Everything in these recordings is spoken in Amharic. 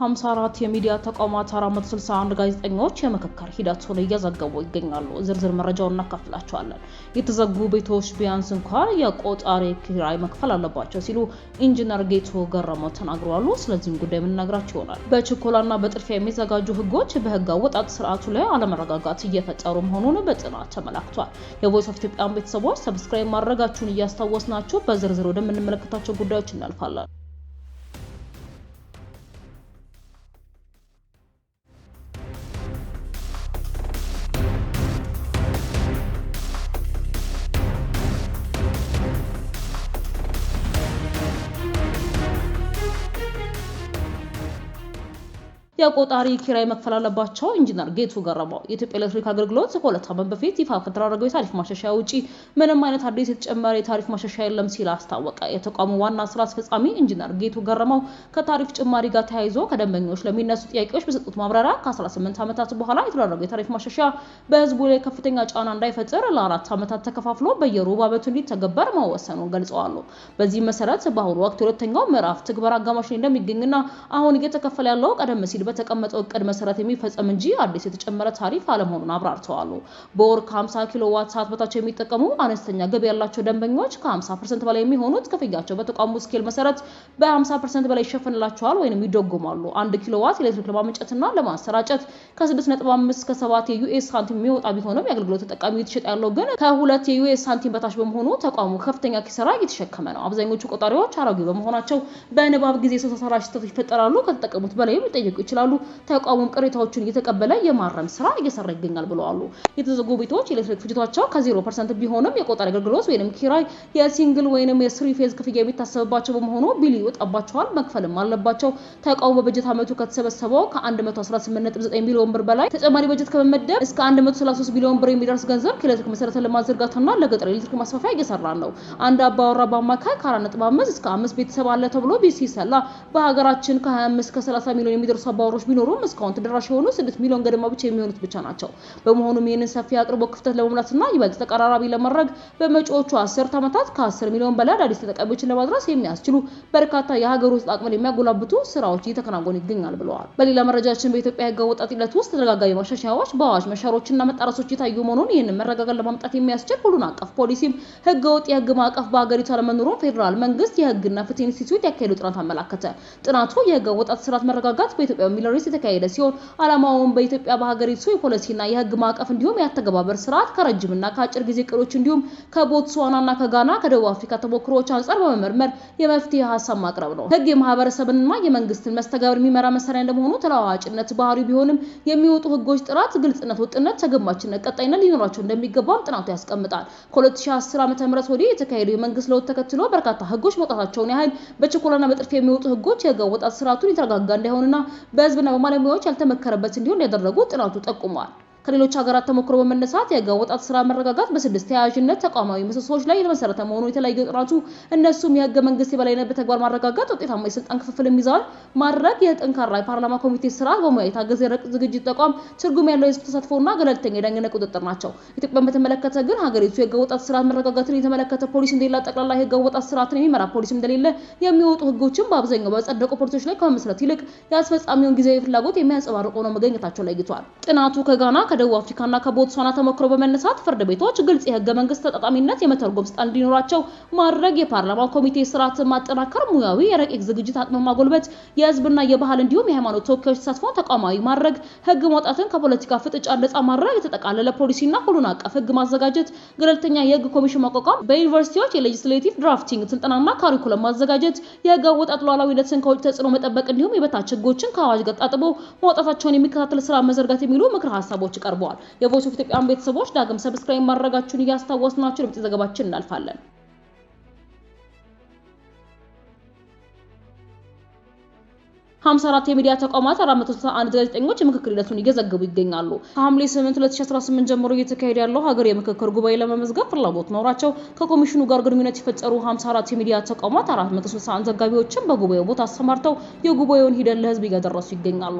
54 የሚዲያ ተቋማት 461 ጋዜጠኞች የምክክር ሂደቱን እየዘገቡ ይገኛሉ። ዝርዝር መረጃውን እናካፍላችኋለን። የተዘጉ ቤቶች ቢያንስ እንኳን የቆጣሪ ኪራይ መክፈል አለባቸው ሲሉ ኢንጂነር ጌቱ ገረመው ተናግረዋል። ስለዚህም ጉዳይ የምንነግራችሁ ይሆናል። በችኮላና በጥድፊያ የሚዘጋጁ ህጎች በህግ አወጣጥ ስርዓቱ ላይ አለመረጋጋት እየፈጠሩ መሆኑን በጥናት ተመላክቷል። የቮይስ ኦፍ ኢትዮጵያን ቤተሰቦች ሰብስክራይብ ማድረጋችሁን እያስታወስናችሁ በዝርዝር ወደምንመለከታቸው ጉዳዮች እናልፋለን። የቆጣሪ ኪራይ መክፈል አለባቸው ኢንጂነር ጌቱ ገረመው የኢትዮጵያ ኤሌክትሪክ አገልግሎት ከሁለት ዓመት በፊት ይፋ ከተደረገው የታሪፍ ማሻሻያ ውጪ ምንም አይነት አዲስ የተጨመረ የታሪፍ ማሻሻያ የለም ሲል አስታወቀ። የተቋሙ ዋና ስራ አስፈጻሚ ኢንጂነር ጌቱ ገረመው ከታሪፍ ጭማሪ ጋር ተያይዞ ከደንበኞች ለሚነሱ ጥያቄዎች በሰጡት ማብራሪያ ከ18 ዓመታት በኋላ የተደረገው የታሪፍ ማሻሻያ በህዝቡ ላይ ከፍተኛ ጫና እንዳይፈጥር ለ4 ዓመታት ተከፋፍሎ በየሩብ ዓመቱ እንዲተገበር መወሰኑን ገልጸዋል። በዚህ መሰረት በአሁኑ ወቅት ሁለተኛው ምዕራፍ ትግበራ አጋማሽ ላይ እንደሚገኝና አሁን እየተከፈለ ያለው ቀደም ሲል በተቀመጠው እቅድ መሰረት የሚፈጸም እንጂ አዲስ የተጨመረ ታሪፍ አለመሆኑን አብራርተዋል። በወር ከ50 ኪሎዋት ሰዓት በታች የሚጠቀሙ አነስተኛ ገቢ ያላቸው ደንበኞች ከ50% በላይ የሚሆኑት ክፍያቸው በተቋሙ ስኬል መሰረት በ50% በላይ ይሸፈንላቸዋል ወይንም ይደጎማሉ። 1 ኪሎዋት ኤሌክትሪክ ለማመንጨትና ለማሰራጨት ከ6.5 እስከ 7 የዩኤስ ሳንቲም የሚወጣ ቢሆንም የአገልግሎት ተጠቃሚ እየተሸጠ ያለው ግን ከ2 የዩኤስ ሳንቲም በታች በመሆኑ ተቋሙ ከፍተኛ ኪሳራ እየተሸከመ ነው። አብዛኞቹ ቆጣሪዎች አሮጌ በመሆናቸው በንባብ ጊዜ ሰው ሰራሽ ስህተቶች ይፈጠራሉ። ከተጠቀሙት በላይ ሊጠየቁ ይችላሉ። ተቋሙም ቅሬታዎችን እየተቀበለ የማረም ስራ እየሰራ ይገኛል ብለዋል። የተዘጉ ቤቶች ኤሌክትሪክ ፍጆታቸው ከ0% ቢሆንም የቆጣሪ አገልግሎት ወይንም ኪራይ የሲንግል ወይንም የስሪ ፌዝ ክፍያ የሚታሰብባቸው በመሆኑ ቢል ይወጣባቸዋል፣ መክፈልም አለባቸው። ተቋሙ በበጀት ዓመቱ ከተሰበሰበው ከ118.9 ቢሊዮን ብር በላይ ተጨማሪ በጀት ከመመደብ እስከ 133 ቢሊዮን ብር የሚደርስ ገንዘብ ከኤሌክትሪክ መሰረተ ልማት ዝርጋታና ለገጠር ኤሌክትሪክ ማስፋፊያ እየሰራ ነው። አንድ አባወራ በአማካይ ከ4.5 እስከ 5 ቤተሰብ አለ ተብሎ ሲሰላ በሀገራችን ከ25 እስከ 30 ሚሊዮን የሚደርሱ አባወሮች ቢኖሩም እስካሁን ተደራሽ የሆኑ 6 ሚሊዮን ገደማ ብቻ የሚሆኑት ብቻ ናቸው። በመሆኑም ይህንን ሰፊ አቅርቦት ክፍተት ለመሙላትና ይበልጥ ተቀራራቢ ለማድረግ በመጪዎቹ 10 ዓመታት ከ10 ሚሊዮን በላይ አዳዲስ ተጠቃሚዎችን ለማድረስ የሚያስችሉ በርካታ የሀገር ውስጥ አቅምን የሚያጎላብቱ ስራዎች እየተከናወኑ ይገኛል ብለዋል። በሌላ መረጃችን በኢትዮጵያ ህግ አወጣጥ ሂደት ውስጥ ተደጋጋሚ ማሻሻያዎች በአዋጅ መሻሮችና መጣረሶች የታዩ መሆኑን ይህንን መረጋጋት ለማምጣት የሚያስችል ሁሉን አቀፍ ፖሊሲም ህገ ወጥ የህግ ማዕቀፍ በሀገሪቱ አለመኖሩን ፌዴራል መንግስት የህግና ፍትህ ኢንስቲትዩት ያካሄደው ጥናት አመላከተ። ጥናቱ የህግ አወጣጥ ስርዓት መረጋጋት በኢትዮጵያ ሚሊዮንስ የተካሄደ ሲሆን ዓላማውን በኢትዮጵያ በሀገሪቱ የፖሊሲና የህግ ማዕቀፍ እንዲሁም ያተገባበር ስርዓት ከረጅምና ከአጭር ጊዜ እቅዶች እንዲሁም ከቦትስዋናና ከጋና ከደቡብ አፍሪካ ተሞክሮዎች አንጻር በመመርመር የመፍትሄ ሀሳብ ማቅረብ ነው። ህግ የማህበረሰብንና የመንግስትን መስተጋብር የሚመራ መሳሪያ እንደመሆኑ ተለዋዋጭነት ባህሪው ቢሆንም የሚወጡ ህጎች ጥራት፣ ግልጽነት፣ ወጥነት፣ ተገማችነት፣ ቀጣይነት ሊኖራቸው እንደሚገባም ጥናቱ ያስቀምጣል። ከ2010 ዓ.ም ወዲህ የተካሄደው የመንግስት ለውጥ ተከትሎ በርካታ ህጎች መውጣታቸውን ያህል በችኮላና በጥድፊያ የሚወጡ ህጎች የህግ አወጣጥ ስርዓቱን የተረጋጋ እንዳይሆንና በህዝብና በባለሙያዎች ያልተመከረበት እንዲሆን ያደረጉ ጥናቱ ጠቁሟል። ከሌሎች ሀገራት ተሞክሮ በመነሳት የህግ አወጣጥ ስራ መረጋጋት በ6 ተያያዥነት ተቋማዊ ምሰሶች ላይ የተመሰረተ መሆኑን የተለያየ ጥናቱ እነሱም የህገ መንግስት የበላይነት በተግባር ማረጋጋት፣ ውጤታማ የስልጣን ክፍፍል ሚዛን ማድረግ፣ የጠንካራ የፓርላማ ኮሚቴ ስርዓት፣ በሙያ የታገዘ የረቂቅ ዝግጅት ተቋም፣ ትርጉም ያለው የህዝብ ተሳትፎና ገለልተኛ የዳኝነት ቁጥጥር ናቸው። ኢትዮጵያን በተመለከተ ግን ሀገሪቱ የህግ አወጣጥ ስርዓት መረጋጋትን የተመለከተ ፖሊሲ እንደሌለ፣ ጠቅላላ የህግ አወጣጥ ስርዓትን የሚመራ ፖሊሲ እንደሌለ፣ የሚወጡ ህጎችን በአብዛኛው በጸደቁ ፖሊሲዎች ላይ ከመመስረት ይልቅ የአስፈጻሚውን ጊዜያዊ ፍላጎት የሚያንጸባርቁ ነው መገኘታቸው ለይቷል። ጥናቱ ከጋና ከደቡብ አፍሪካና ከቦትስዋና ተሞክሮ በመነሳት ፍርድ ቤቶች ግልጽ የህገ መንግስት ተጣጣሚነት የመተርጎም ስልጣን እንዲኖራቸው ማድረግ፣ የፓርላማ ኮሚቴ ስርዓትን ማጠናከር፣ ሙያዊ የረቂቅ ዝግጅት አቅም ማጎልበት፣ የህዝብና የባህል እንዲሁም የሃይማኖት ተወካዮች ተሳትፎ ተቋማዊ ማድረግ፣ ህግ ማውጣትን ከፖለቲካ ፍጥጫ ነጻ ማድረግ፣ የተጠቃለለ ፖሊሲና ሁሉን አቀፍ ህግ ማዘጋጀት፣ ገለልተኛ የህግ ኮሚሽን ማቋቋም፣ በዩኒቨርሲቲዎች የሌጂስሌቲቭ ድራፍቲንግ ስልጠናና ካሪኩለም ማዘጋጀት፣ የህግ አወጣጥ ሉዓላዊነትን ከውጭ ተጽዕኖ መጠበቅ እንዲሁም የበታች ህጎችን ከአዋጅ ጋር ጣጥቦ ማውጣታቸውን የሚከታተል ስራ መዘርጋት የሚሉ ምክር ሀሳቦች ቀርበዋል። የቮይስ ኦፍ ኢትዮጵያን ቤተሰቦች ዳግም ሰብስክራይብ ማድረጋችሁን እያስታወስናችሁ ለምት ዘገባችን እናልፋለን። 54 የሚዲያ ተቋማት 461 ጋዜጠኞች የምክክር ሂደቱን እየዘገቡ ይገኛሉ። ከሐምሌ 8 2018 ጀምሮ እየተካሄደ ያለው ሀገር የምክክር ጉባኤ ለመመዝገብ ፍላጎት ኖራቸው ከኮሚሽኑ ጋር ግንኙነት የፈጠሩ 54 የሚዲያ ተቋማት 461 ዘጋቢዎችን በጉባኤው ቦታ አሰማርተው የጉባኤውን ሂደት ለህዝብ እያደረሱ ይገኛሉ።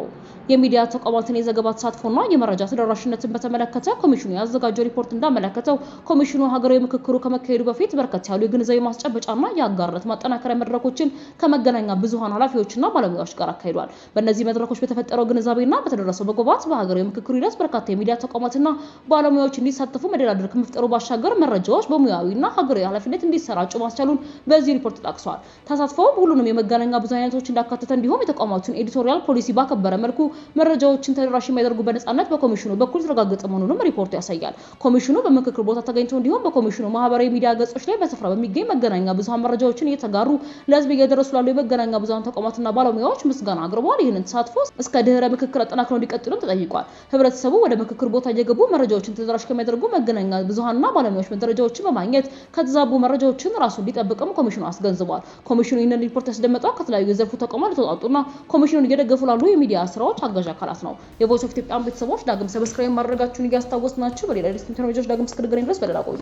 የሚዲያ ተቋማትን የዘገባ ተሳትፎና የመረጃ ተደራሽነትን በተመለከተ ኮሚሽኑ ያዘጋጀው ሪፖርት እንዳመለከተው ኮሚሽኑ ሀገራዊ ምክክሩ ከመካሄዱ በፊት በርከት ያሉ የግንዛቤ ማስጨበጫና የአጋርነት ማጠናከሪያ መድረኮችን ከመገናኛ ብዙሃን ኃላፊዎችና ባለሙያዎች ጋር አካሂዷል። በእነዚህ መድረኮች በተፈጠረው ግንዛቤና በተደረሰው መግባባት በሀገራዊ ምክክሩ ሂደት በርካታ የሚዲያ ተቋማትና ባለሙያዎች እንዲሳተፉ መደላደር ከመፍጠሩ ባሻገር መረጃዎች በሙያዊና ሀገራዊ ኃላፊነት እንዲሰራጩ ማስቻሉን በዚህ ሪፖርት ተጠቅሷል። ተሳትፎው ሁሉንም የመገናኛ ብዙሃን አይነቶች እንዳካተተ እንዲሁም የተቋማቱን ኤዲቶሪያል ፖሊሲ ባከበረ መልኩ መረጃዎችን ተደራሽ የሚያደርጉ በነጻነት በኮሚሽኑ በኩል የተረጋገጠ መሆኑንም ሪፖርቱ ያሳያል። ኮሚሽኑ በምክክር ቦታ ተገኝቶ እንዲሁም በኮሚሽኑ ማህበራዊ ሚዲያ ገጾች ላይ በስፍራ በሚገኝ መገናኛ ብዙሃን መረጃዎችን እየተጋሩ ለህዝብ እየደረሱ ላሉ የመገናኛ ብዙሃን ተቋማትና ባለሙያዎች ምስጋና አቅርበዋል። ይህንን ተሳትፎ እስከ ድህረ ምክክር አጠናክረው እንዲቀጥሉም ተጠይቋል። ህብረተሰቡ ወደ ምክክር ቦታ እየገቡ መረጃዎችን ተደራሽ ከሚያደርጉ መገናኛ ብዙሃንና ባለሙያዎች መረጃዎችን በማግኘት ከተዛቡ መረጃዎችን ራሱ እንዲጠብቅም ኮሚሽኑ አስገንዝቧል። ኮሚሽኑ ይህንን ሪፖርት ያስደመጠው ከተለያዩ የዘርፉ ተቋማት የተውጣጡና ኮሚሽኑን እየደገፉ ላሉ የሚዲያ ስራዎች አጋዥ አካላት ነው። የቮይስ ኦፍ ኢትዮጵያ ቤተሰቦች ዳግም ሰብስክራይብ ማድረጋችሁን እያስታወስናችሁ በሌላ ዲስቲንክት ዳግም እስክንገናኝ ድረስ በሌላ ቆዩ።